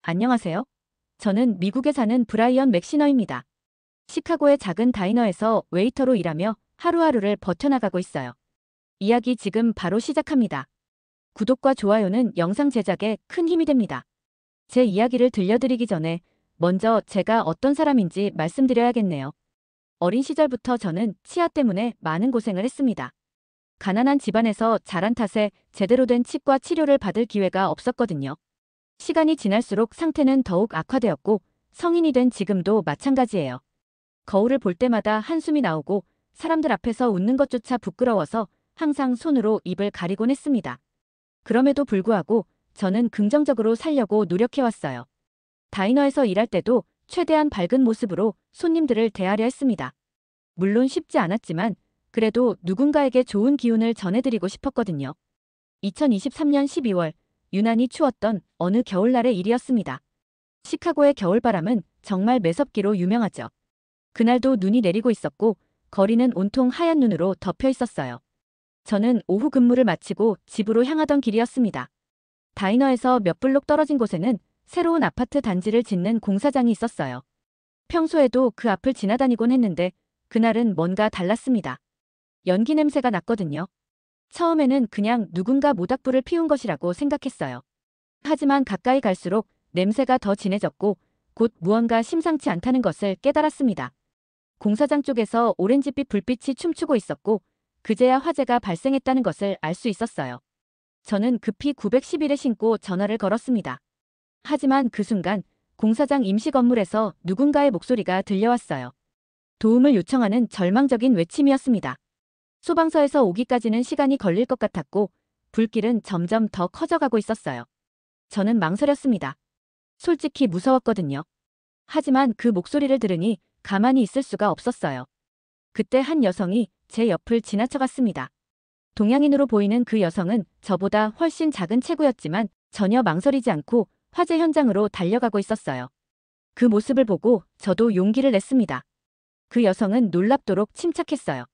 안녕하세요. 저는 미국에 사는 브라이언 맥시너입니다. 시카고의 작은 다이너에서 웨이터로 일하며 하루하루를 버텨나가고 있어요. 이야기 지금 바로 시작합니다. 구독과 좋아요는 영상 제작에 큰 힘이 됩니다. 제 이야기를 들려드리기 전에 먼저 제가 어떤 사람인지 말씀드려야겠네요. 어린 시절부터 저는 치아 때문에 많은 고생을 했습니다. 가난한 집안에서 자란 탓에 제대로 된 치과 치료를 받을 기회가 없었거든요. 시간이 지날수록 상태는 더욱 악화되었고 성인이 된 지금도 마찬가지예요. 거울을 볼 때마다 한숨이 나오고 사람들 앞에서 웃는 것조차 부끄러워서 항상 손으로 입을 가리곤 했습니다. 그럼에도 불구하고 저는 긍정적으로 살려고 노력해왔어요. 다이너에서 일할 때도 최대한 밝은 모습으로 손님들을 대하려 했습니다. 물론 쉽지 않았지만 그래도 누군가에게 좋은 기운을 전해드리고 싶었거든요. 2023년 12월 유난히 추웠던 어느 겨울날의 일이었습니다. 시카고의 겨울바람은 정말 매섭기로 유명하죠. 그날도 눈이 내리고 있었고 거리는 온통 하얀 눈으로 덮여 있었어요. 저는 오후 근무를 마치고 집으로 향하던 길이었습니다. 다이너에서 몇 블록 떨어진 곳에는 새로운 아파트 단지를 짓는 공사장이 있었어요. 평소에도 그 앞을 지나다니곤 했는데 그날은 뭔가 달랐습니다. 연기 냄새가 났거든요. 처음에는 그냥 누군가 모닥불을 피운 것이라고 생각했어요. 하지만 가까이 갈수록 냄새가 더 진해졌고 곧 무언가 심상치 않다는 것을 깨달았습니다. 공사장 쪽에서 오렌지빛 불빛이 춤추고 있었고 그제야 화재가 발생했다는 것을 알 수 있었어요. 저는 급히 911에 신고 전화를 걸었습니다. 하지만 그 순간 공사장 임시 건물에서 누군가의 목소리가 들려왔어요. 도움을 요청하는 절망적인 외침이었습니다. 소방서에서 오기까지는 시간이 걸릴 것 같았고 불길은 점점 더 커져가고 있었어요. 저는 망설였습니다. 솔직히 무서웠거든요. 하지만 그 목소리를 들으니 가만히 있을 수가 없었어요. 그때 한 여성이 제 옆을 지나쳐갔습니다. 동양인으로 보이는 그 여성은 저보다 훨씬 작은 체구였지만 전혀 망설이지 않고 화재 현장으로 달려가고 있었어요. 그 모습을 보고 저도 용기를 냈습니다. 그 여성은 놀랍도록 침착했어요.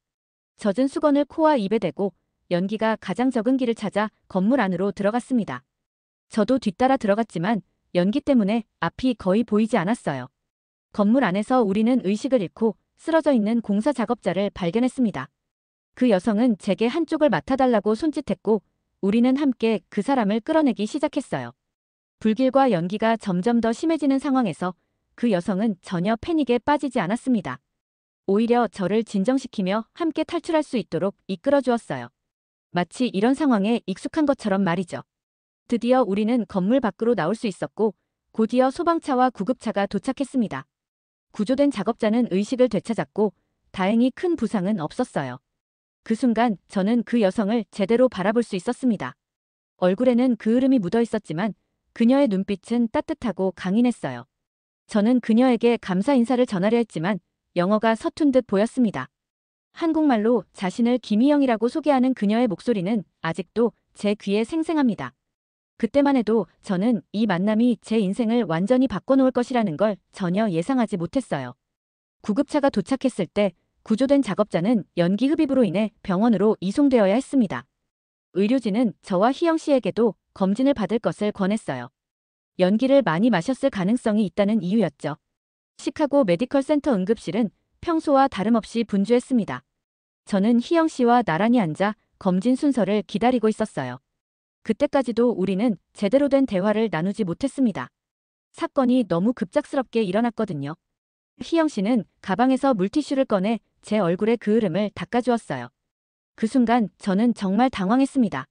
젖은 수건을 코와 입에 대고 연기가 가장 적은 길을 찾아 건물 안으로 들어갔습니다. 저도 뒤따라 들어갔지만 연기 때문에 앞이 거의 보이지 않았어요. 건물 안에서 우리는 의식을 잃고 쓰러져 있는 공사 작업자를 발견했습니다. 그 여성은 제게 한쪽을 맡아달라고 손짓했고 우리는 함께 그 사람을 끌어내기 시작했어요. 불길과 연기가 점점 더 심해지는 상황에서 그 여성은 전혀 패닉에 빠지지 않았습니다. 오히려 저를 진정시키며 함께 탈출할 수 있도록 이끌어 주었어요. 마치 이런 상황에 익숙한 것처럼 말이죠. 드디어 우리는 건물 밖으로 나올 수 있었고 곧이어 소방차와 구급차가 도착했습니다. 구조된 작업자는 의식을 되찾았고 다행히 큰 부상은 없었어요. 그 순간 저는 그 여성을 제대로 바라볼 수 있었습니다. 얼굴에는 그을음이 묻어 있었지만 그녀의 눈빛은 따뜻하고 강인했어요. 저는 그녀에게 감사 인사를 전하려 했지만 영어가 서툰 듯 보였습니다. 한국말로 자신을 김희영이라고 소개하는 그녀의 목소리는 아직도 제 귀에 생생합니다. 그때만 해도 저는 이 만남이 제 인생을 완전히 바꿔놓을 것이라는 걸 전혀 예상하지 못했어요. 구급차가 도착했을 때 구조된 작업자는 연기 흡입으로 인해 병원으로 이송되어야 했습니다. 의료진은 저와 희영 씨에게도 검진을 받을 것을 권했어요. 연기를 많이 마셨을 가능성이 있다는 이유였죠. 시카고 메디컬 센터 응급실은 평소와 다름없이 분주했습니다. 저는 희영 씨와 나란히 앉아 검진 순서를 기다리고 있었어요. 그때까지도 우리는 제대로 된 대화를 나누지 못했습니다. 사건이 너무 급작스럽게 일어났거든요. 희영 씨는 가방에서 물티슈를 꺼내 제 얼굴에 그을음을 닦아주었어요. 그 순간 저는 정말 당황했습니다.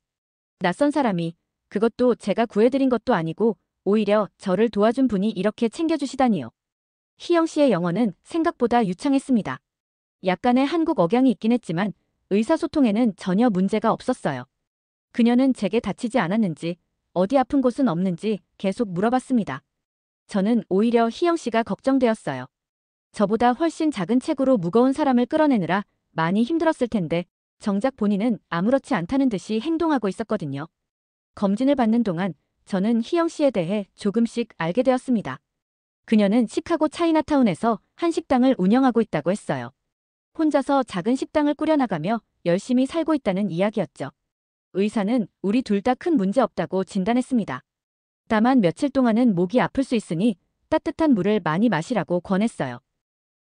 낯선 사람이, 그것도 제가 구해드린 것도 아니고 오히려 저를 도와준 분이 이렇게 챙겨주시다니요. 희영 씨의 영어는 생각보다 유창했습니다. 약간의 한국 억양이 있긴 했지만 의사소통에는 전혀 문제가 없었어요. 그녀는 제게 다치지 않았는지, 어디 아픈 곳은 없는지 계속 물어봤습니다. 저는 오히려 희영 씨가 걱정되었어요. 저보다 훨씬 작은 체구로 무거운 사람을 끌어내느라 많이 힘들었을 텐데 정작 본인은 아무렇지 않다는 듯이 행동하고 있었거든요. 검진을 받는 동안 저는 희영 씨에 대해 조금씩 알게 되었습니다. 그녀는 시카고 차이나타운에서 한 식당을 운영하고 있다고 했어요. 혼자서 작은 식당을 꾸려나가며 열심히 살고 있다는 이야기였죠. 의사는 우리 둘 다 큰 문제 없다고 진단했습니다. 다만 며칠 동안은 목이 아플 수 있으니 따뜻한 물을 많이 마시라고 권했어요.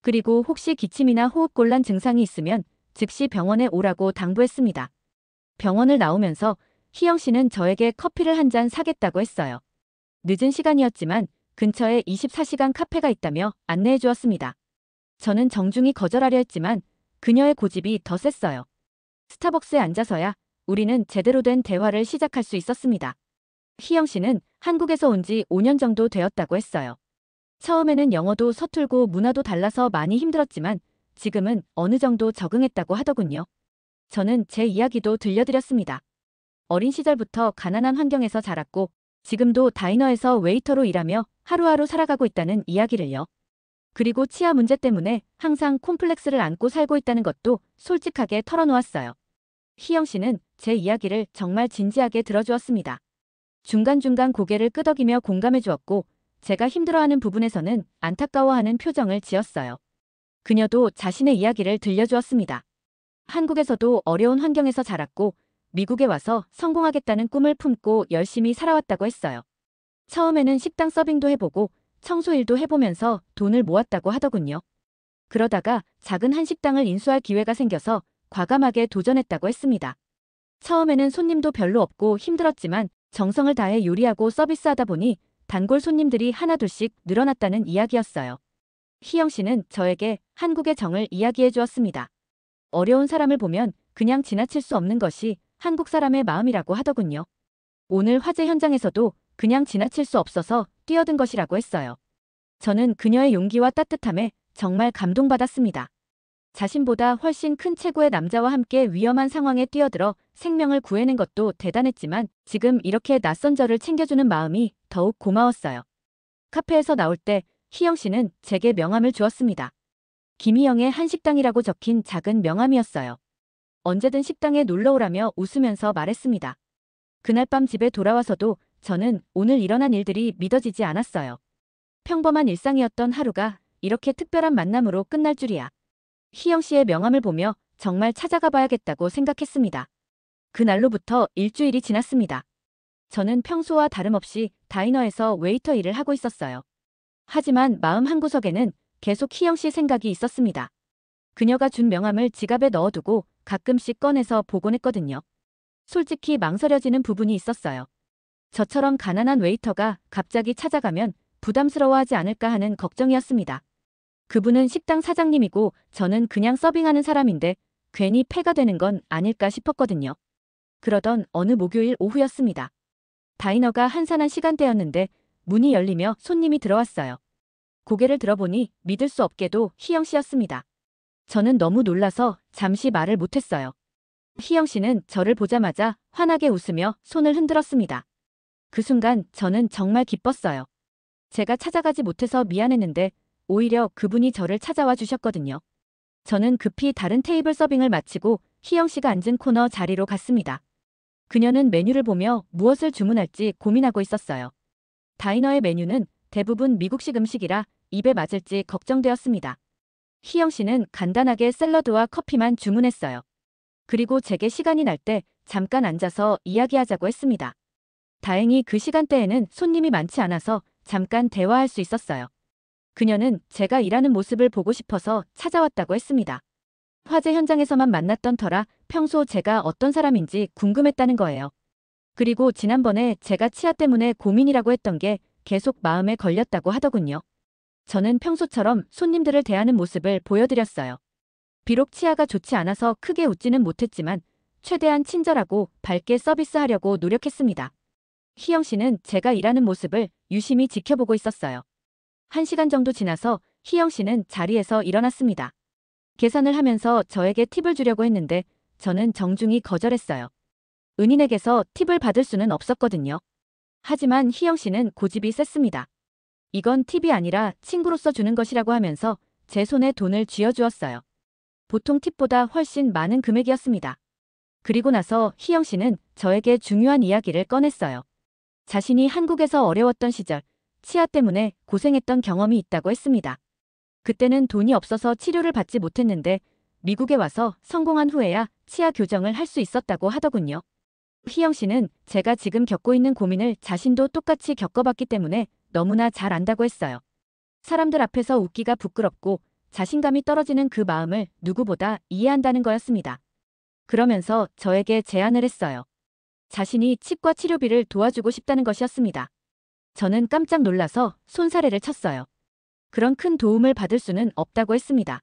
그리고 혹시 기침이나 호흡곤란 증상이 있으면 즉시 병원에 오라고 당부했습니다. 병원을 나오면서 희영 씨는 저에게 커피를 한 잔 사겠다고 했어요. 늦은 시간이었지만 근처에 24시간 카페가 있다며 안내해 주었습니다. 저는 정중히 거절하려 했지만 그녀의 고집이 더 셌어요. 스타벅스에 앉아서야 우리는 제대로 된 대화를 시작할 수 있었습니다. 희영 씨는 한국에서 온 지 5년 정도 되었다고 했어요. 처음에는 영어도 서툴고 문화도 달라서 많이 힘들었지만 지금은 어느 정도 적응했다고 하더군요. 저는 제 이야기도 들려드렸습니다. 어린 시절부터 가난한 환경에서 자랐고 지금도 다이너에서 웨이터로 일하며 하루하루 살아가고 있다는 이야기를요. 그리고 치아 문제 때문에 항상 콤플렉스를 안고 살고 있다는 것도 솔직하게 털어놓았어요. 희영 씨는 제 이야기를 정말 진지하게 들어주었습니다. 중간중간 고개를 끄덕이며 공감해 주었고 제가 힘들어하는 부분에서는 안타까워하는 표정을 지었어요. 그녀도 자신의 이야기를 들려주었습니다. 한국에서도 어려운 환경에서 자랐고 미국에 와서 성공하겠다는 꿈을 품고 열심히 살아왔다고 했어요. 처음에는 식당 서빙도 해보고 청소일도 해보면서 돈을 모았다고 하더군요. 그러다가 작은 한식당을 인수할 기회가 생겨서 과감하게 도전했다고 했습니다. 처음에는 손님도 별로 없고 힘들었지만 정성을 다해 요리하고 서비스하다 보니 단골 손님들이 하나둘씩 늘어났다는 이야기였어요. 희영 씨는 저에게 한국의 정을 이야기해 주었습니다. 어려운 사람을 보면 그냥 지나칠 수 없는 것이 한국 사람의 마음이라고 하더군요. 오늘 화재 현장에서도 그냥 지나칠 수 없어서 뛰어든 것이라고 했어요. 저는 그녀의 용기와 따뜻함에 정말 감동받았습니다. 자신보다 훨씬 큰 체구의 남자와 함께 위험한 상황에 뛰어들어 생명을 구해낸 것도 대단했지만 지금 이렇게 낯선 저를 챙겨주는 마음이 더욱 고마웠어요. 카페에서 나올 때 희영 씨는 제게 명함을 주었습니다. 김희영의 한식당이라고 적힌 작은 명함이었어요. 언제든 식당에 놀러오라며 웃으면서 말했습니다. 그날 밤 집에 돌아와서도 저는 오늘 일어난 일들이 믿어지지 않았어요. 평범한 일상이었던 하루가 이렇게 특별한 만남으로 끝날 줄이야. 희영 씨의 명함을 보며 정말 찾아가 봐야겠다고 생각했습니다. 그날로부터 일주일이 지났습니다. 저는 평소와 다름없이 다이너에서 웨이터 일을 하고 있었어요. 하지만 마음 한구석에는 계속 희영 씨 생각이 있었습니다. 그녀가 준 명함을 지갑에 넣어두고 가끔씩 꺼내서 보곤 했거든요. 솔직히 망설여지는 부분이 있었어요. 저처럼 가난한 웨이터가 갑자기 찾아가면 부담스러워하지 않을까 하는 걱정이었습니다. 그분은 식당 사장님이고 저는 그냥 서빙하는 사람인데 괜히 폐가 되는 건 아닐까 싶었거든요. 그러던 어느 목요일 오후였습니다. 다이너가 한산한 시간대였는데 문이 열리며 손님이 들어왔어요. 고개를 들어보니 믿을 수 없게도 희영 씨였습니다. 저는 너무 놀라서 잠시 말을 못했어요. 희영 씨는 저를 보자마자 환하게 웃으며 손을 흔들었습니다. 그 순간 저는 정말 기뻤어요. 제가 찾아가지 못해서 미안했는데 오히려 그분이 저를 찾아와 주셨거든요. 저는 급히 다른 테이블 서빙을 마치고 희영 씨가 앉은 코너 자리로 갔습니다. 그녀는 메뉴를 보며 무엇을 주문할지 고민하고 있었어요. 다이너의 메뉴는 대부분 미국식 음식이라 입에 맞을지 걱정되었습니다. 희영 씨는 간단하게 샐러드와 커피만 주문했어요. 그리고 제게 시간이 날 때 잠깐 앉아서 이야기하자고 했습니다. 다행히 그 시간대에는 손님이 많지 않아서 잠깐 대화할 수 있었어요. 그녀는 제가 일하는 모습을 보고 싶어서 찾아왔다고 했습니다. 화재 현장에서만 만났던 터라 평소 제가 어떤 사람인지 궁금했다는 거예요. 그리고 지난번에 제가 치아 때문에 고민이라고 했던 게 계속 마음에 걸렸다고 하더군요. 저는 평소처럼 손님들을 대하는 모습을 보여드렸어요. 비록 치아가 좋지 않아서 크게 웃지는 못했지만 최대한 친절하고 밝게 서비스하려고 노력했습니다. 희영 씨는 제가 일하는 모습을 유심히 지켜보고 있었어요. 1시간 정도 지나서 희영 씨는 자리에서 일어났습니다. 계산을 하면서 저에게 팁을 주려고 했는데 저는 정중히 거절했어요. 은인에게서 팁을 받을 수는 없었거든요. 하지만 희영 씨는 고집이 셌습니다. 이건 팁이 아니라 친구로서 주는 것이라고 하면서 제 손에 돈을 쥐어주었어요. 보통 팁보다 훨씬 많은 금액이었습니다. 그리고 나서 희영 씨는 저에게 중요한 이야기를 꺼냈어요. 자신이 한국에서 어려웠던 시절, 치아 때문에 고생했던 경험이 있다고 했습니다. 그때는 돈이 없어서 치료를 받지 못했는데 미국에 와서 성공한 후에야 치아 교정을 할 수 있었다고 하더군요. 희영 씨는 제가 지금 겪고 있는 고민을 자신도 똑같이 겪어봤기 때문에 너무나 잘 안다고 했어요. 사람들 앞에서 웃기가 부끄럽고 자신감이 떨어지는 그 마음을 누구보다 이해한다는 거였습니다. 그러면서 저에게 제안을 했어요. 자신이 치과 치료비를 도와주고 싶다는 것이었습니다. 저는 깜짝 놀라서 손사래를 쳤어요. 그런 큰 도움을 받을 수는 없다고 했습니다.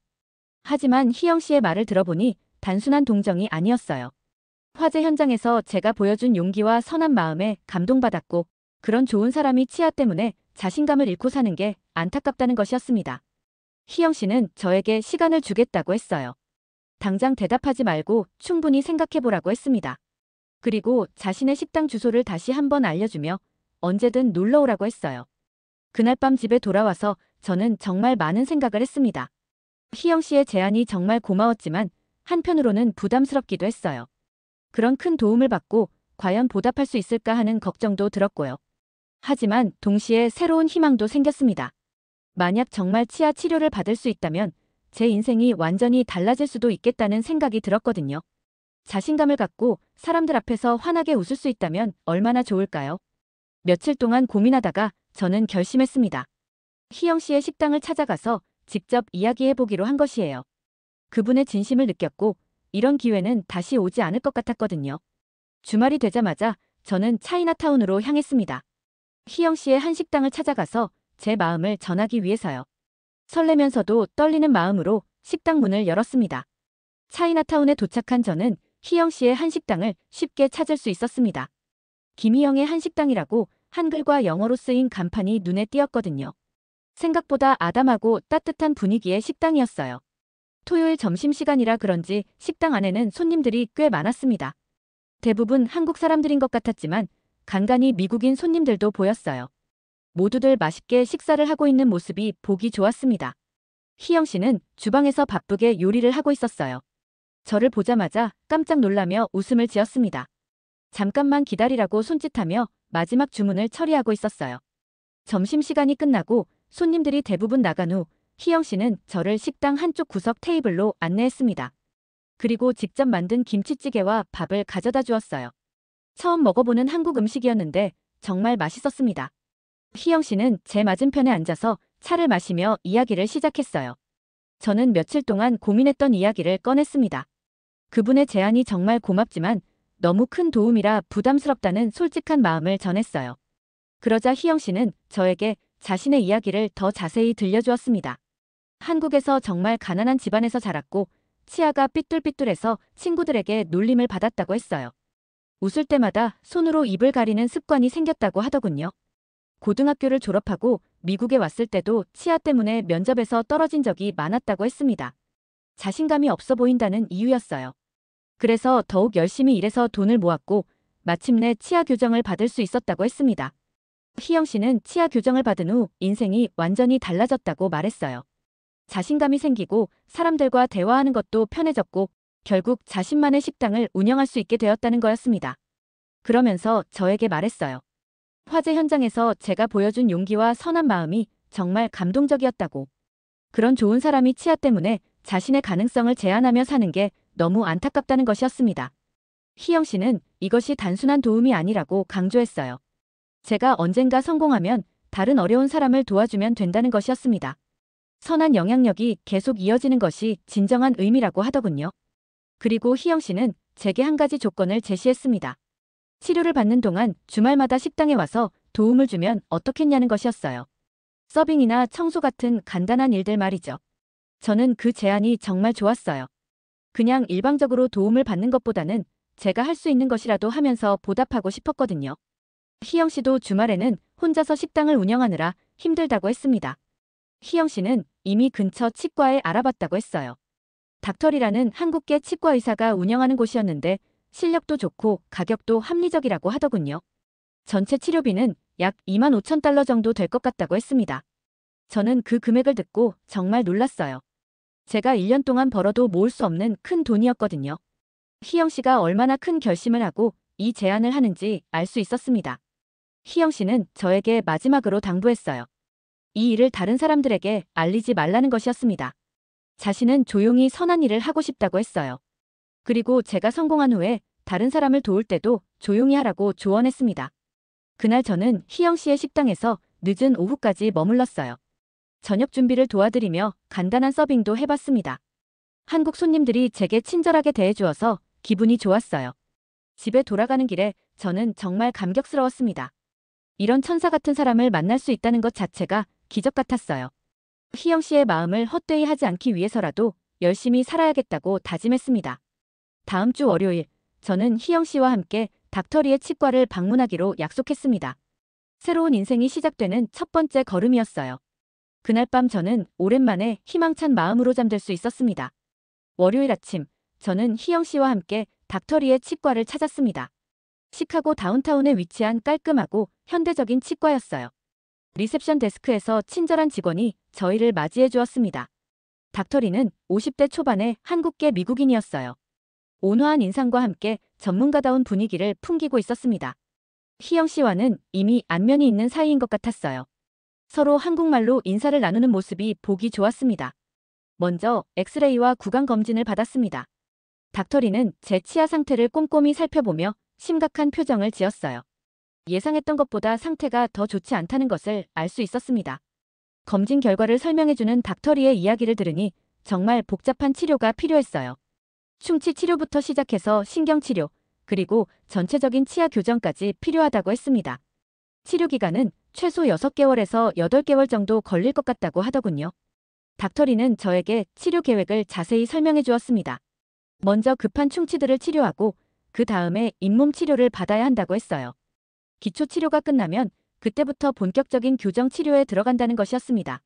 하지만 희영 씨의 말을 들어보니 단순한 동정이 아니었어요. 화재 현장에서 제가 보여준 용기와 선한 마음에 감동받았고 그런 좋은 사람이 치아 때문에 자신감을 잃고 사는 게 안타깝다는 것이었습니다. 희영 씨는 저에게 시간을 주겠다고 했어요. 당장 대답하지 말고 충분히 생각해보라고 했습니다. 그리고 자신의 식당 주소를 다시 한번 알려주며 언제든 놀러오라고 했어요. 그날 밤 집에 돌아와서 저는 정말 많은 생각을 했습니다. 희영 씨의 제안이 정말 고마웠지만 한편으로는 부담스럽기도 했어요. 그런 큰 도움을 받고 과연 보답할 수 있을까 하는 걱정도 들었고요. 하지만 동시에 새로운 희망도 생겼습니다. 만약 정말 치아 치료를 받을 수 있다면 제 인생이 완전히 달라질 수도 있겠다는 생각이 들었거든요. 자신감을 갖고 사람들 앞에서 환하게 웃을 수 있다면 얼마나 좋을까요? 며칠 동안 고민하다가 저는 결심했습니다. 희영 씨의 식당을 찾아가서 직접 이야기해보기로 한 것이에요. 그분의 진심을 느꼈고 이런 기회는 다시 오지 않을 것 같았거든요. 주말이 되자마자 저는 차이나타운으로 향했습니다. 희영 씨의 한 식당을 찾아가서 제 마음을 전하기 위해서요. 설레면서도 떨리는 마음으로 식당 문을 열었습니다. 차이나타운에 도착한 저는 희영 씨의 한식당을 쉽게 찾을 수 있었습니다. 김희영의 한식당이라고 한글과 영어로 쓰인 간판이 눈에 띄었거든요. 생각보다 아담하고 따뜻한 분위기의 식당이었어요. 토요일 점심시간이라 그런지 식당 안에는 손님들이 꽤 많았습니다. 대부분 한국 사람들인 것 같았지만 간간히 미국인 손님들도 보였어요. 모두들 맛있게 식사를 하고 있는 모습이 보기 좋았습니다. 희영 씨는 주방에서 바쁘게 요리를 하고 있었어요. 저를 보자마자 깜짝 놀라며 웃음을 지었습니다. 잠깐만 기다리라고 손짓하며 마지막 주문을 처리하고 있었어요. 점심시간이 끝나고 손님들이 대부분 나간 후 희영 씨는 저를 식당 한쪽 구석 테이블로 안내했습니다. 그리고 직접 만든 김치찌개와 밥을 가져다 주었어요. 처음 먹어보는 한국 음식이었는데 정말 맛있었습니다. 희영 씨는 제 맞은편에 앉아서 차를 마시며 이야기를 시작했어요. 저는 며칠 동안 고민했던 이야기를 꺼냈습니다. 그분의 제안이 정말 고맙지만 너무 큰 도움이라 부담스럽다는 솔직한 마음을 전했어요. 그러자 희영 씨는 저에게 자신의 이야기를 더 자세히 들려주었습니다. 한국에서 정말 가난한 집안에서 자랐고 치아가 삐뚤삐뚤해서 친구들에게 놀림을 받았다고 했어요. 웃을 때마다 손으로 입을 가리는 습관이 생겼다고 하더군요. 고등학교를 졸업하고 미국에 왔을 때도 치아 때문에 면접에서 떨어진 적이 많았다고 했습니다. 자신감이 없어 보인다는 이유였어요. 그래서 더욱 열심히 일해서 돈을 모았고 마침내 치아 교정을 받을 수 있었다고 했습니다. 희영 씨는 치아 교정을 받은 후 인생이 완전히 달라졌다고 말했어요. 자신감이 생기고 사람들과 대화하는 것도 편해졌고 결국 자신만의 식당을 운영할 수 있게 되었다는 거였습니다. 그러면서 저에게 말했어요. 화재 현장에서 제가 보여준 용기와 선한 마음이 정말 감동적이었다고. 그런 좋은 사람이 치아 때문에 자신의 가능성을 제한하며 사는 게 너무 안타깝다는 것이었습니다. 희영 씨는 이것이 단순한 도움이 아니라고 강조했어요. 제가 언젠가 성공하면 다른 어려운 사람을 도와주면 된다는 것이었습니다. 선한 영향력이 계속 이어지는 것이 진정한 의미라고 하더군요. 그리고 희영 씨는 제게 한 가지 조건을 제시했습니다. 치료를 받는 동안 주말마다 식당에 와서 도움을 주면 어떻겠냐는 것이었어요. 서빙이나 청소 같은 간단한 일들 말이죠. 저는 그 제안이 정말 좋았어요. 그냥 일방적으로 도움을 받는 것보다는 제가 할 수 있는 것이라도 하면서 보답하고 싶었거든요. 희영 씨도 주말에는 혼자서 식당을 운영하느라 힘들다고 했습니다. 희영 씨는 이미 근처 치과에 알아봤다고 했어요. 닥터리라는 한국계 치과 의사가 운영하는 곳이었는데 실력도 좋고 가격도 합리적이라고 하더군요. 전체 치료비는 약 25,000달러 정도 될 것 같다고 했습니다. 저는 그 금액을 듣고 정말 놀랐어요. 제가 1년 동안 벌어도 모을 수 없는 큰 돈이었거든요. 희영 씨가 얼마나 큰 결심을 하고 이 제안을 하는지 알 수 있었습니다. 희영 씨는 저에게 마지막으로 당부했어요. 이 일을 다른 사람들에게 알리지 말라는 것이었습니다. 자신은 조용히 선한 일을 하고 싶다고 했어요. 그리고 제가 성공한 후에 다른 사람을 도울 때도 조용히 하라고 조언했습니다. 그날 저는 희영 씨의 식당에서 늦은 오후까지 머물렀어요. 저녁 준비를 도와드리며 간단한 서빙도 해봤습니다. 한국 손님들이 제게 친절하게 대해주어서 기분이 좋았어요. 집에 돌아가는 길에 저는 정말 감격스러웠습니다. 이런 천사 같은 사람을 만날 수 있다는 것 자체가 기적 같았어요. 희영 씨의 마음을 헛되이 하지 않기 위해서라도 열심히 살아야겠다고 다짐했습니다. 다음 주 월요일, 저는 희영 씨와 함께 닥터리의 치과를 방문하기로 약속했습니다. 새로운 인생이 시작되는 첫 번째 걸음이었어요. 그날 밤 저는 오랜만에 희망찬 마음으로 잠들 수 있었습니다. 월요일 아침, 저는 희영 씨와 함께 닥터리의 치과를 찾았습니다. 시카고 다운타운에 위치한 깔끔하고 현대적인 치과였어요. 리셉션 데스크에서 친절한 직원이 저희를 맞이해 주었습니다. 닥터리는 50대 초반의 한국계 미국인이었어요. 온화한 인상과 함께 전문가다운 분위기를 풍기고 있었습니다. 희영 씨와는 이미 안면이 있는 사이인 것 같았어요. 서로 한국말로 인사를 나누는 모습이 보기 좋았습니다. 먼저 엑스레이와 구강 검진을 받았습니다. 닥터리는 제 치아 상태를 꼼꼼히 살펴보며 심각한 표정을 지었어요. 예상했던 것보다 상태가 더 좋지 않다는 것을 알 수 있었습니다. 검진 결과를 설명해주는 닥터리의 이야기를 들으니 정말 복잡한 치료가 필요했어요. 충치 치료부터 시작해서 신경치료, 그리고 전체적인 치아 교정까지 필요하다고 했습니다. 치료 기간은 최소 6개월에서 8개월 정도 걸릴 것 같다고 하더군요. 닥터리는 저에게 치료 계획을 자세히 설명해 주었습니다. 먼저 급한 충치들을 치료하고 그 다음에 잇몸 치료를 받아야 한다고 했어요. 기초 치료가 끝나면 그때부터 본격적인 교정 치료에 들어간다는 것이었습니다.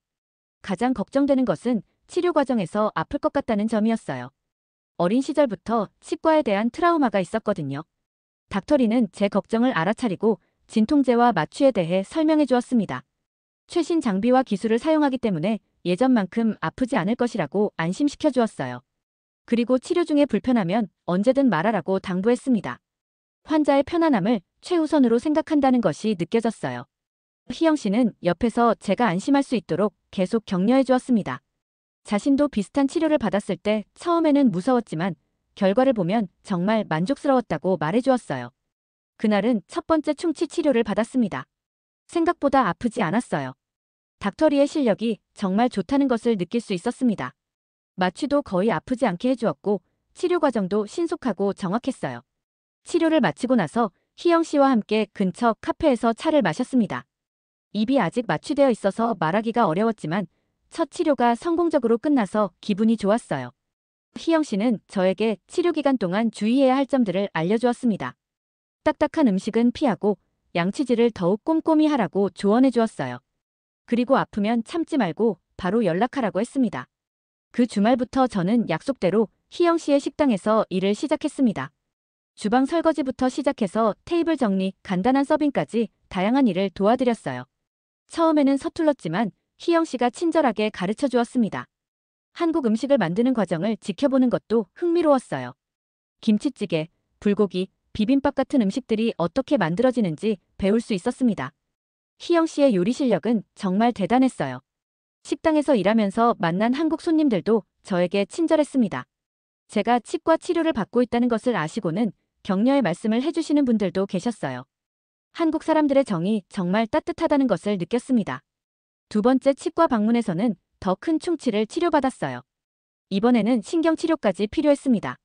가장 걱정되는 것은 치료 과정에서 아플 것 같다는 점이었어요. 어린 시절부터 치과에 대한 트라우마가 있었거든요. 닥터리는 제 걱정을 알아차리고 진통제와 마취에 대해 설명해 주었습니다. 최신 장비와 기술을 사용하기 때문에 예전만큼 아프지 않을 것이라고 안심시켜 주었어요. 그리고 치료 중에 불편하면 언제든 말하라고 당부했습니다. 환자의 편안함을 최우선으로 생각한다는 것이 느껴졌어요. 희영 씨는 옆에서 제가 안심할 수 있도록 계속 격려해 주었습니다. 자신도 비슷한 치료를 받았을 때 처음에는 무서웠지만 결과를 보면 정말 만족스러웠다고 말해 주었어요. 그날은 첫 번째 충치 치료를 받았습니다. 생각보다 아프지 않았어요. 닥터리의 실력이 정말 좋다는 것을 느낄 수 있었습니다. 마취도 거의 아프지 않게 해주었고 치료 과정도 신속하고 정확했어요. 치료를 마치고 나서 희영 씨와 함께 근처 카페에서 차를 마셨습니다. 입이 아직 마취되어 있어서 말하기가 어려웠지만 첫 치료가 성공적으로 끝나서 기분이 좋았어요. 희영 씨는 저에게 치료 기간 동안 주의해야 할 점들을 알려주었습니다. 딱딱한 음식은 피하고 양치질을 더욱 꼼꼼히 하라고 조언해 주었어요. 그리고 아프면 참지 말고 바로 연락하라고 했습니다. 그 주말부터 저는 약속대로 희영 씨의 식당에서 일을 시작했습니다. 주방 설거지부터 시작해서 테이블 정리, 간단한 서빙까지 다양한 일을 도와드렸어요. 처음에는 서툴렀지만 희영 씨가 친절하게 가르쳐 주었습니다. 한국 음식을 만드는 과정을 지켜보는 것도 흥미로웠어요. 김치찌개, 불고기, 비빔밥 같은 음식들이 어떻게 만들어지는지 배울 수 있었습니다. 희영 씨의 요리 실력은 정말 대단했어요. 식당에서 일하면서 만난 한국 손님들도 저에게 친절했습니다. 제가 치과 치료를 받고 있다는 것을 아시고는 격려의 말씀을 해주시는 분들도 계셨어요. 한국 사람들의 정이 정말 따뜻하다는 것을 느꼈습니다. 두 번째 치과 방문에서는 더 큰 충치를 치료받았어요. 이번에는 신경치료까지 필요했습니다.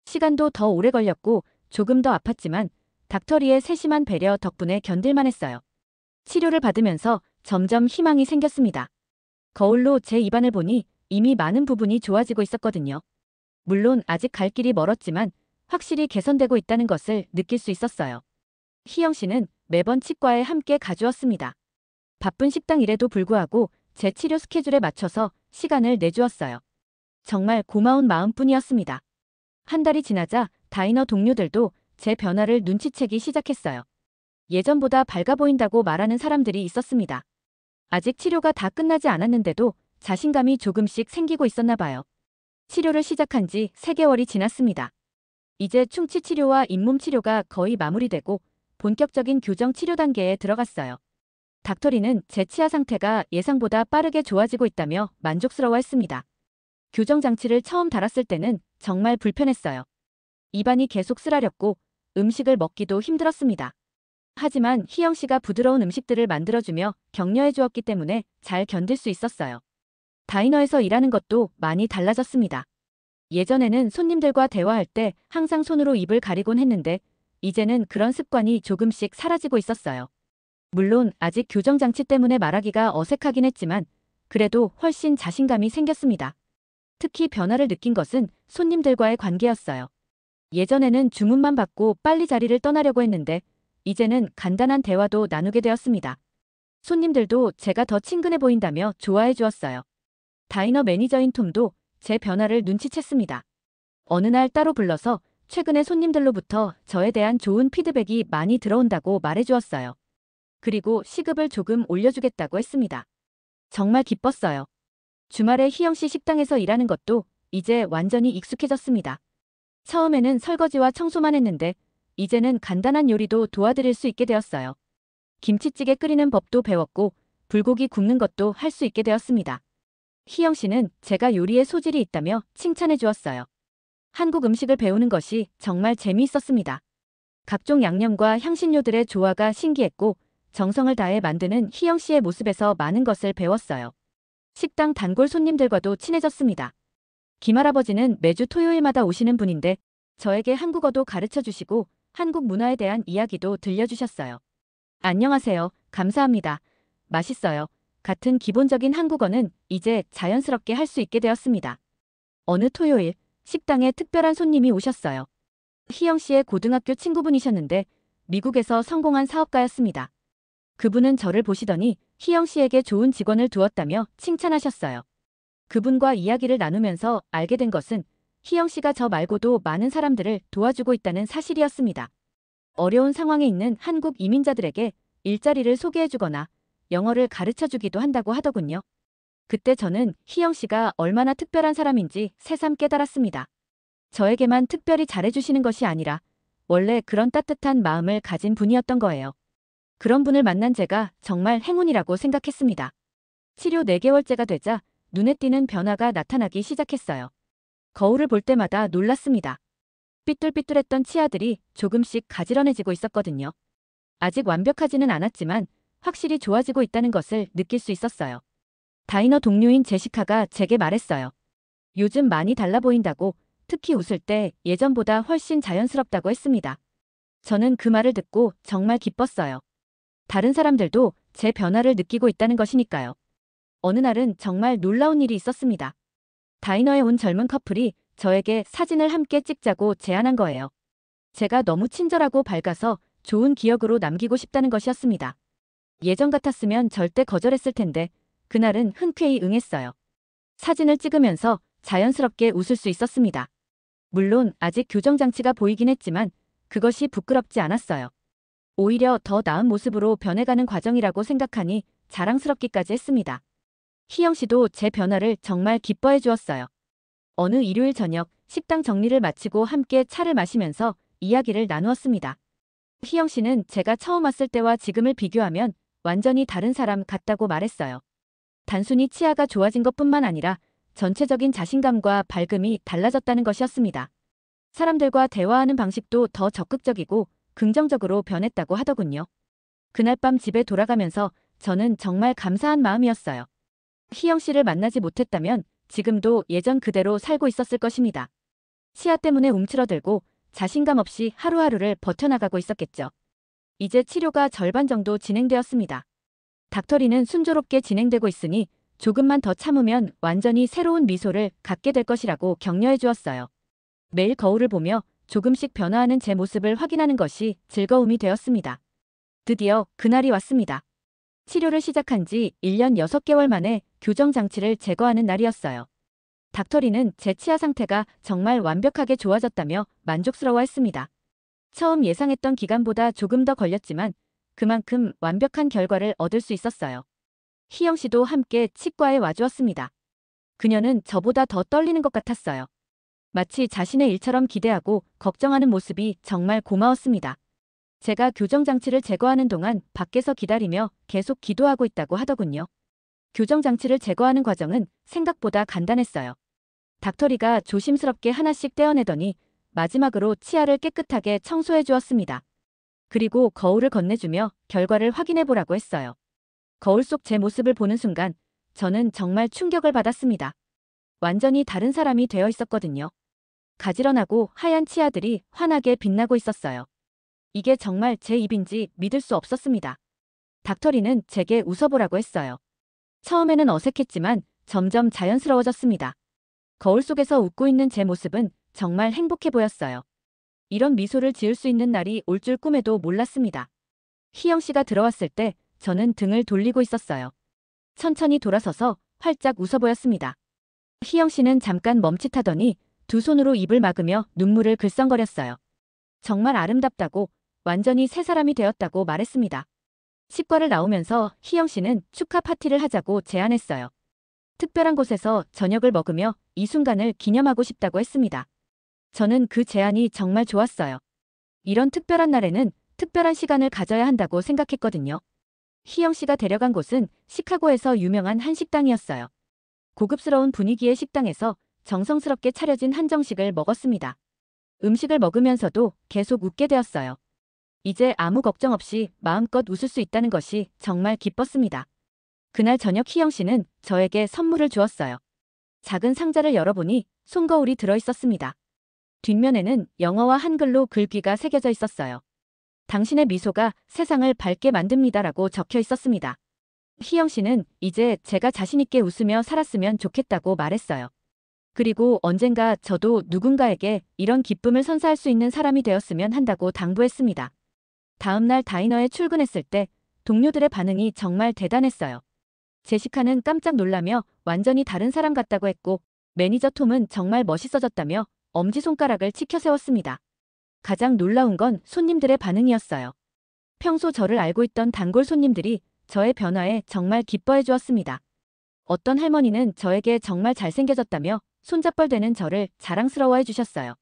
시간도 더 오래 걸렸고 조금 더 아팠지만 닥터리의 세심한 배려 덕분에 견딜만 했어요. 치료를 받으면서 점점 희망이 생겼습니다. 거울로 제 입안을 보니 이미 많은 부분이 좋아지고 있었거든요. 물론 아직 갈 길이 멀었지만 확실히 개선되고 있다는 것을 느낄 수 있었어요. 희영 씨는 매번 치과에 함께 가주었습니다. 바쁜 식당 일에도 불구하고 제 치료 스케줄에 맞춰서 시간을 내주었어요. 정말 고마운 마음뿐이었습니다. 한 달이 지나자 다이너 동료들도 제 변화를 눈치채기 시작했어요. 예전보다 밝아 보인다고 말하는 사람들이 있었습니다. 아직 치료가 다 끝나지 않았는데도 자신감이 조금씩 생기고 있었나 봐요. 치료를 시작한 지 3개월이 지났습니다. 이제 충치 치료와 잇몸 치료가 거의 마무리되고 본격적인 교정 치료 단계에 들어갔어요. 닥터리는 제 치아 상태가 예상보다 빠르게 좋아지고 있다며 만족스러워했습니다. 교정 장치를 처음 달았을 때는 정말 불편했어요. 입안이 계속 쓰라렸고 음식을 먹기도 힘들었습니다. 하지만 희영 씨가 부드러운 음식들을 만들어주며 격려해 주었기 때문에 잘 견딜 수 있었어요. 다이너에서 일하는 것도 많이 달라졌습니다. 예전에는 손님들과 대화할 때 항상 손으로 입을 가리곤 했는데 이제는 그런 습관이 조금씩 사라지고 있었어요. 물론 아직 교정장치 때문에 말하기가 어색하긴 했지만 그래도 훨씬 자신감이 생겼습니다. 특히 변화를 느낀 것은 손님들과의 관계였어요. 예전에는 주문만 받고 빨리 자리를 떠나려고 했는데 이제는 간단한 대화도 나누게 되었습니다. 손님들도 제가 더 친근해 보인다며 좋아해 주었어요. 다이너 매니저인 톰도 제 변화를 눈치챘습니다. 어느 날 따로 불러서 최근에 손님들로부터 저에 대한 좋은 피드백이 많이 들어온다고 말해 주었어요. 그리고 시급을 조금 올려주겠다고 했습니다. 정말 기뻤어요. 주말에 희영 씨 식당에서 일하는 것도 이제 완전히 익숙해졌습니다. 처음에는 설거지와 청소만 했는데 이제는 간단한 요리도 도와드릴 수 있게 되었어요. 김치찌개 끓이는 법도 배웠고 불고기 굽는 것도 할 수 있게 되었습니다. 희영 씨는 제가 요리에 소질이 있다며 칭찬해 주었어요. 한국 음식을 배우는 것이 정말 재미있었습니다. 각종 양념과 향신료들의 조화가 신기했고 정성을 다해 만드는 희영 씨의 모습에서 많은 것을 배웠어요. 식당 단골 손님들과도 친해졌습니다. 김할아버지는 매주 토요일마다 오시는 분인데 저에게 한국어도 가르쳐 주시고 한국 문화에 대한 이야기도 들려주셨어요. 안녕하세요. 감사합니다. 맛있어요. 같은 기본적인 한국어는 이제 자연스럽게 할 수 있게 되었습니다. 어느 토요일 식당에 특별한 손님이 오셨어요. 희영 씨의 고등학교 친구분이셨는데 미국에서 성공한 사업가였습니다. 그분은 저를 보시더니 희영 씨에게 좋은 직원을 두었다며 칭찬하셨어요. 그분과 이야기를 나누면서 알게 된 것은 희영 씨가 저 말고도 많은 사람들을 도와주고 있다는 사실이었습니다. 어려운 상황에 있는 한국 이민자들에게 일자리를 소개해주거나 영어를 가르쳐주기도 한다고 하더군요. 그때 저는 희영 씨가 얼마나 특별한 사람인지 새삼 깨달았습니다. 저에게만 특별히 잘해주시는 것이 아니라 원래 그런 따뜻한 마음을 가진 분이었던 거예요. 그런 분을 만난 제가 정말 행운이라고 생각했습니다. 치료 4개월째가 되자 눈에 띄는 변화가 나타나기 시작했어요. 거울을 볼 때마다 놀랐습니다. 삐뚤삐뚤했던 치아들이 조금씩 가지런해지고 있었거든요. 아직 완벽하지는 않았지만 확실히 좋아지고 있다는 것을 느낄 수 있었어요. 다이너 동료인 제시카가 제게 말했어요. 요즘 많이 달라 보인다고, 특히 웃을 때 예전보다 훨씬 자연스럽다고 했습니다. 저는 그 말을 듣고 정말 기뻤어요. 다른 사람들도 제 변화를 느끼고 있다는 것이니까요. 어느 날은 정말 놀라운 일이 있었습니다. 다이너에 온 젊은 커플이 저에게 사진을 함께 찍자고 제안한 거예요. 제가 너무 친절하고 밝아서 좋은 기억으로 남기고 싶다는 것이었습니다. 예전 같았으면 절대 거절했을 텐데 그날은 흔쾌히 응했어요. 사진을 찍으면서 자연스럽게 웃을 수 있었습니다. 물론 아직 교정장치가 보이긴 했지만 그것이 부끄럽지 않았어요. 오히려 더 나은 모습으로 변해가는 과정이라고 생각하니 자랑스럽기까지 했습니다. 희영 씨도 제 변화를 정말 기뻐해 주었어요. 어느 일요일 저녁 식당 정리를 마치고 함께 차를 마시면서 이야기를 나누었습니다. 희영 씨는 제가 처음 왔을 때와 지금을 비교하면 완전히 다른 사람 같다고 말했어요. 단순히 치아가 좋아진 것뿐만 아니라 전체적인 자신감과 밝음이 달라졌다는 것이었습니다. 사람들과 대화하는 방식도 더 적극적이고 긍정적으로 변했다고 하더군요. 그날 밤 집에 돌아가면서 저는 정말 감사한 마음이었어요. 희영 씨를 만나지 못했다면 지금도 예전 그대로 살고 있었을 것입니다. 치아 때문에 움츠러들고 자신감 없이 하루하루를 버텨나가고 있었겠죠. 이제 치료가 절반 정도 진행되었습니다. 닥터리는 순조롭게 진행되고 있으니 조금만 더 참으면 완전히 새로운 미소를 갖게 될 것이라고 격려해 주었어요. 매일 거울을 보며 조금씩 변화하는 제 모습을 확인하는 것이 즐거움이 되었습니다. 드디어 그날이 왔습니다. 치료를 시작한 지 1년 6개월 만에 교정장치를 제거하는 날이었어요. 닥터리는 제 치아 상태가 정말 완벽하게 좋아졌다며 만족스러워했습니다. 처음 예상했던 기간보다 조금 더 걸렸지만 그만큼 완벽한 결과를 얻을 수 있었어요. 희영 씨도 함께 치과에 와주었습니다. 그녀는 저보다 더 떨리는 것 같았어요. 마치 자신의 일처럼 기대하고 걱정하는 모습이 정말 고마웠습니다. 제가 교정장치를 제거하는 동안 밖에서 기다리며 계속 기도하고 있다고 하더군요. 교정장치를 제거하는 과정은 생각보다 간단했어요. 닥터리가 조심스럽게 하나씩 떼어내더니 마지막으로 치아를 깨끗하게 청소해 주었습니다. 그리고 거울을 건네주며 결과를 확인해 보라고 했어요. 거울 속 제 모습을 보는 순간 저는 정말 충격을 받았습니다. 완전히 다른 사람이 되어 있었거든요. 가지런하고 하얀 치아들이 환하게 빛나고 있었어요. 이게 정말 제 입인지 믿을 수 없었습니다. 닥터리는 제게 웃어보라고 했어요. 처음에는 어색했지만 점점 자연스러워졌습니다. 거울 속에서 웃고 있는 제 모습은 정말 행복해 보였어요. 이런 미소를 지을 수 있는 날이 올 줄 꿈에도 몰랐습니다. 희영 씨가 들어왔을 때 저는 등을 돌리고 있었어요. 천천히 돌아서서 활짝 웃어 보였습니다. 희영 씨는 잠깐 멈칫하더니 두 손으로 입을 막으며 눈물을 글썽거렸어요. 정말 아름답다고, 완전히 새 사람이 되었다고 말했습니다. 치과를 나오면서 희영 씨는 축하 파티를 하자고 제안했어요. 특별한 곳에서 저녁을 먹으며 이 순간을 기념하고 싶다고 했습니다. 저는 그 제안이 정말 좋았어요. 이런 특별한 날에는 특별한 시간을 가져야 한다고 생각했거든요. 희영 씨가 데려간 곳은 시카고에서 유명한 한식당이었어요. 고급스러운 분위기의 식당에서 정성스럽게 차려진 한정식을 먹었습니다. 음식을 먹으면서도 계속 웃게 되었어요. 이제 아무 걱정 없이 마음껏 웃을 수 있다는 것이 정말 기뻤습니다. 그날 저녁 희영 씨는 저에게 선물을 주었어요. 작은 상자를 열어보니 손거울이 들어있었습니다. 뒷면에는 영어와 한글로 글귀가 새겨져 있었어요. 당신의 미소가 세상을 밝게 만듭니다라고 적혀 있었습니다. 희영 씨는 이제 제가 자신있게 웃으며 살았으면 좋겠다고 말했어요. 그리고 언젠가 저도 누군가에게 이런 기쁨을 선사할 수 있는 사람이 되었으면 한다고 당부했습니다. 다음 날 다이너에 출근했을 때 동료들의 반응이 정말 대단했어요. 제시카는 깜짝 놀라며 완전히 다른 사람 같다고 했고, 매니저 톰은 정말 멋있어졌다며 엄지손가락을 치켜 세웠습니다. 가장 놀라운 건 손님들의 반응이었어요. 평소 저를 알고 있던 단골 손님들이 저의 변화에 정말 기뻐해 주었습니다. 어떤 할머니는 저에게 정말 잘생겨졌다며 손잡벌대는 저를 자랑스러워해 주셨어요.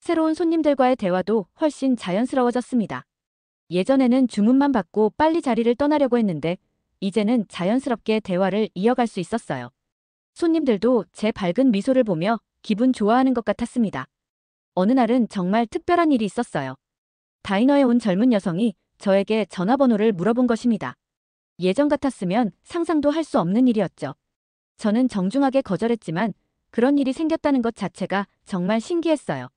새로운 손님들과의 대화도 훨씬 자연스러워졌습니다. 예전에는 주문만 받고 빨리 자리를 떠나려고 했는데 이제는 자연스럽게 대화를 이어갈 수 있었어요. 손님들도 제 밝은 미소를 보며 기분 좋아하는 것 같았습니다. 어느 날은 정말 특별한 일이 있었어요. 다이너에 온 젊은 여성이 저에게 전화번호를 물어본 것입니다. 예전 같았으면 상상도 할 수 없는 일이었죠. 저는 정중하게 거절했지만 그런 일이 생겼다는 것 자체가 정말 신기했어요.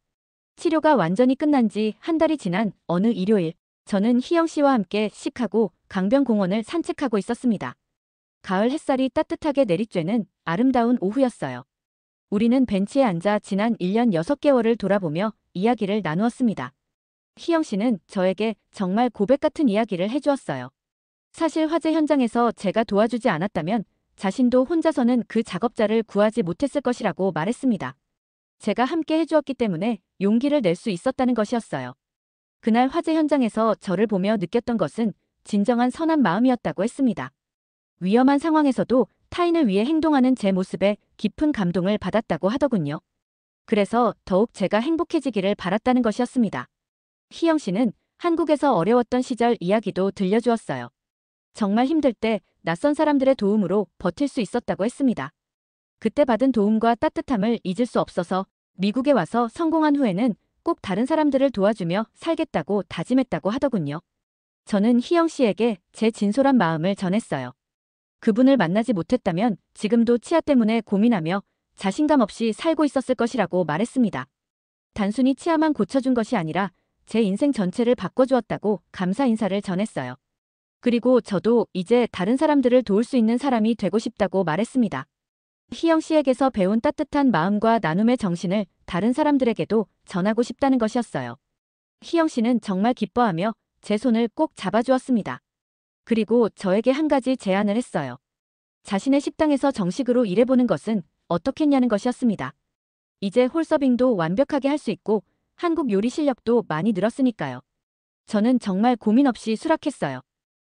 치료가 완전히 끝난 지 한 달이 지난 어느 일요일, 저는 희영 씨와 함께 시카고 강변공원을 산책하고 있었습니다. 가을 햇살이 따뜻하게 내리쬐는 아름다운 오후였어요. 우리는 벤치에 앉아 지난 1년 6개월을 돌아보며 이야기를 나누었습니다. 희영 씨는 저에게 정말 고백 같은 이야기를 해주었어요. 사실 화재 현장에서 제가 도와주지 않았다면 자신도 혼자서는 그 작업자를 구하지 못했을 것이라고 말했습니다. 제가 함께 해주었기 때문에 용기를 낼 수 있었다는 것이었어요. 그날 화재 현장에서 저를 보며 느꼈던 것은 진정한 선한 마음이었다고 했습니다. 위험한 상황에서도 타인을 위해 행동하는 제 모습에 깊은 감동을 받았다고 하더군요. 그래서 더욱 제가 행복해지기를 바랐다는 것이었습니다. 희영 씨는 한국에서 어려웠던 시절 이야기도 들려주었어요. 정말 힘들 때 낯선 사람들의 도움으로 버틸 수 있었다고 했습니다. 그때 받은 도움과 따뜻함을 잊을 수 없어서 미국에 와서 성공한 후에는 꼭 다른 사람들을 도와주며 살겠다고 다짐했다고 하더군요. 저는 희영 씨에게 제 진솔한 마음을 전했어요. 그분을 만나지 못했다면 지금도 치아 때문에 고민하며 자신감 없이 살고 있었을 것이라고 말했습니다. 단순히 치아만 고쳐준 것이 아니라 제 인생 전체를 바꿔주었다고 감사 인사를 전했어요. 그리고 저도 이제 다른 사람들을 도울 수 있는 사람이 되고 싶다고 말했습니다. 희영 씨에게서 배운 따뜻한 마음과 나눔의 정신을 다른 사람들에게도 전하고 싶다는 것이었어요. 희영 씨는 정말 기뻐하며 제 손을 꼭 잡아주었습니다. 그리고 저에게 한 가지 제안을 했어요. 자신의 식당에서 정식으로 일해보는 것은 어떻겠냐는 것이었습니다. 이제 홀서빙도 완벽하게 할 수 있고 한국 요리 실력도 많이 늘었으니까요. 저는 정말 고민 없이 수락했어요.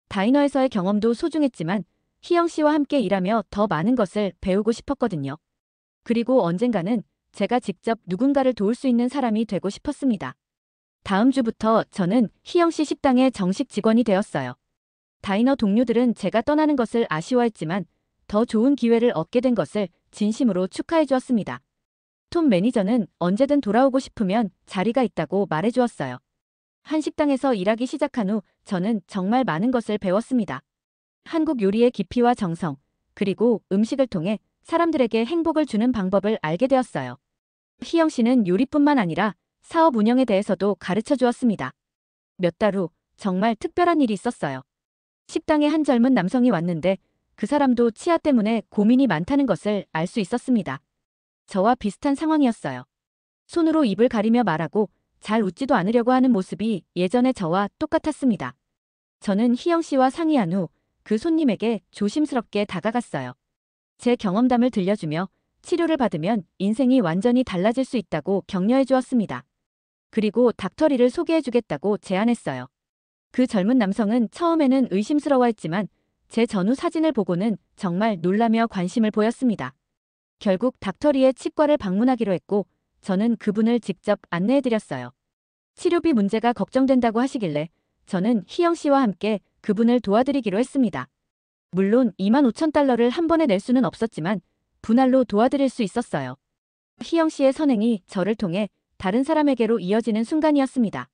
다이너에서의 경험도 소중했지만 희영 씨와 함께 일하며 더 많은 것을 배우고 싶었거든요. 그리고 언젠가는 제가 직접 누군가를 도울 수 있는 사람이 되고 싶었습니다. 다음 주부터 저는 희영 씨 식당의 정식 직원이 되었어요. 다이너 동료들은 제가 떠나는 것을 아쉬워했지만 더 좋은 기회를 얻게 된 것을 진심으로 축하해 주었습니다. 톰 매니저는 언제든 돌아오고 싶으면 자리가 있다고 말해주었어요. 한 식당에서 일하기 시작한 후 저는 정말 많은 것을 배웠습니다. 한국 요리의 깊이와 정성, 그리고 음식을 통해 사람들에게 행복을 주는 방법을 알게 되었어요. 희영 씨는 요리뿐만 아니라 사업 운영에 대해서도 가르쳐 주었습니다. 몇 달 후 정말 특별한 일이 있었어요. 식당에 한 젊은 남성이 왔는데 그 사람도 치아 때문에 고민이 많다는 것을 알 수 있었습니다. 저와 비슷한 상황이었어요. 손으로 입을 가리며 말하고 잘 웃지도 않으려고 하는 모습이 예전의 저와 똑같았습니다. 저는 희영 씨와 상의한 후 그 손님에게 조심스럽게 다가갔어요. 제 경험담을 들려주며 치료를 받으면 인생이 완전히 달라질 수 있다고 격려해 주었습니다. 그리고 닥터리를 소개해 주겠다고 제안했어요. 그 젊은 남성은 처음에는 의심스러워했지만 제 전후 사진을 보고는 정말 놀라며 관심을 보였습니다. 결국 닥터리의 치과를 방문하기로 했고 저는 그분을 직접 안내해 드렸어요. 치료비 문제가 걱정된다고 하시길래 저는 희영 씨와 함께 그분을 도와드리기로 했습니다. 물론 25,000달러를 한 번에 낼 수는 없었지만 분할로 도와드릴 수 있었어요. 희영 씨의 선행이 저를 통해 다른 사람에게로 이어지는 순간이었습니다.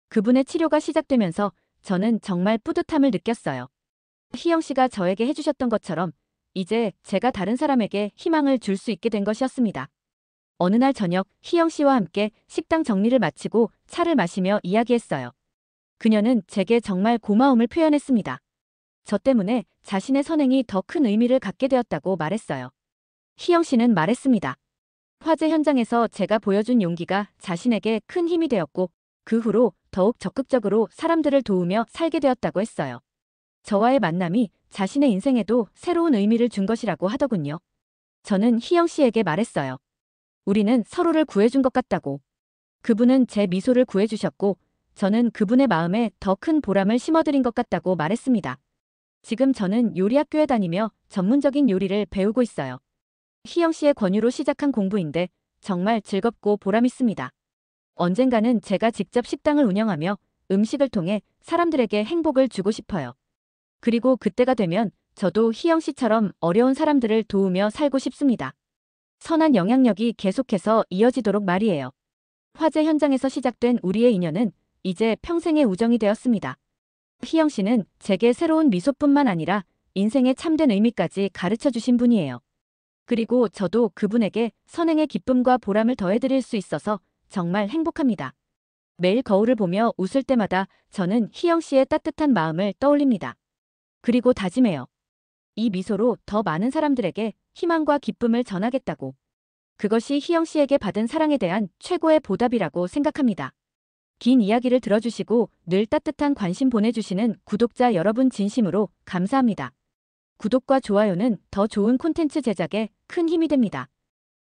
그분의 치료가 시작되면서 저는 정말 뿌듯함을 느꼈어요. 희영 씨가 저에게 해주셨던 것처럼 이제 제가 다른 사람에게 희망을 줄 수 있게 된 것이었습니다. 어느 날 저녁 희영 씨와 함께 식당 정리를 마치고 차를 마시며 이야기했어요. 그녀는 제게 정말 고마움을 표현했습니다. 저 때문에 자신의 선행이 더 큰 의미를 갖게 되었다고 말했어요. 희영 씨는 말했습니다. 화재 현장에서 제가 보여준 용기가 자신에게 큰 힘이 되었고 그 후로 더욱 적극적으로 사람들을 도우며 살게 되었다고 했어요. 저와의 만남이 자신의 인생에도 새로운 의미를 준 것이라고 하더군요. 저는 희영 씨에게 말했어요. 우리는 서로를 구해준 것 같다고. 그분은 제 미소를 구해주셨고 저는 그분의 마음에 더 큰 보람을 심어드린 것 같다고 말했습니다. 지금 저는 요리학교에 다니며 전문적인 요리를 배우고 있어요. 희영 씨의 권유로 시작한 공부인데 정말 즐겁고 보람있습니다. 언젠가는 제가 직접 식당을 운영하며 음식을 통해 사람들에게 행복을 주고 싶어요. 그리고 그때가 되면 저도 희영 씨처럼 어려운 사람들을 도우며 살고 싶습니다. 선한 영향력이 계속해서 이어지도록 말이에요. 화재 현장에서 시작된 우리의 인연은 이제 평생의 우정이 되었습니다. 희영 씨는 제게 새로운 미소뿐만 아니라 인생의 참된 의미까지 가르쳐 주신 분이에요. 그리고 저도 그분에게 선행의 기쁨과 보람을 더해드릴 수 있어서 정말 행복합니다. 매일 거울을 보며 웃을 때마다 저는 희영 씨의 따뜻한 마음을 떠올립니다. 그리고 다짐해요. 이 미소로 더 많은 사람들에게 희망과 기쁨을 전하겠다고. 그것이 희영 씨에게 받은 사랑에 대한 최고의 보답이라고 생각합니다. 긴 이야기를 들어주시고 늘 따뜻한 관심 보내주시는 구독자 여러분 진심으로 감사합니다. 구독과 좋아요는 더 좋은 콘텐츠 제작에 큰 힘이 됩니다.